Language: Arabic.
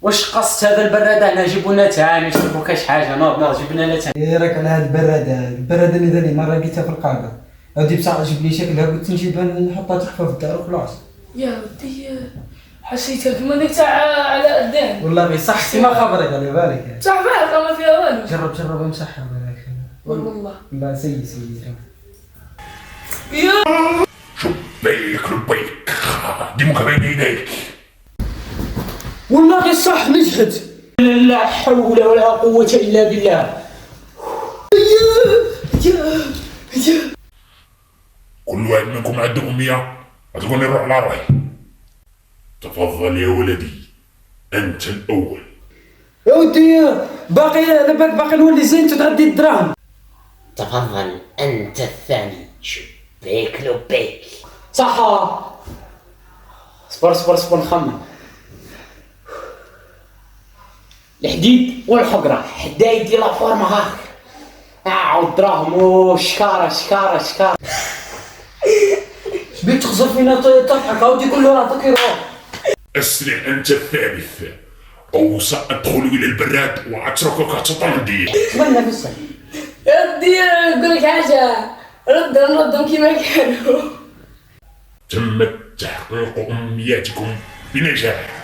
واش قصت هذا البراد؟ انا جيبوا لنا ثاني نشربوا كاش حاجه. نوض جيب لنا ثاني. ايه راك على هاد البرادة اللي داني مره لقيتها في القاعده. هادي بصح عجب لي شكلها، قلت نجيبها نحطها تحفه في الدار وخلاص. يا ودي حسيتها كيما ديك تاع علاء الدين. والله غير صح ما خبرك على بالك يعني. صح بالك ما فيها والو. جرب امسحها بالك. والله لا سيء. يا لبيك ديمك بين يديك. والله صح نجحت. لا حول ولا قوه الا بالله. كل واحد منكم عنده أمنية غتقول لي روح على راي. تفضل يا ولدي أنت الأول. يا ودي باقي لباك باقي نولي زين تتعدي الدراهم. تفضل أنت الثاني. شبيك لبيك. صح. صبر نخمم. الحديد والحقره حدايد ديال لافورما هاك. عاود دراهم وشكاره. شبيك تخزر فينا تضحك؟ عاود يقول له راه تكيروح. أسرع أنت الثالث أو سأدخل إلى البراد وأتركك تطردي. تمنى بالسلام. يا ودي نقول لك حاجه، ردهم كيما كانوا. تم تحقيق أمنياتكم بنجاح.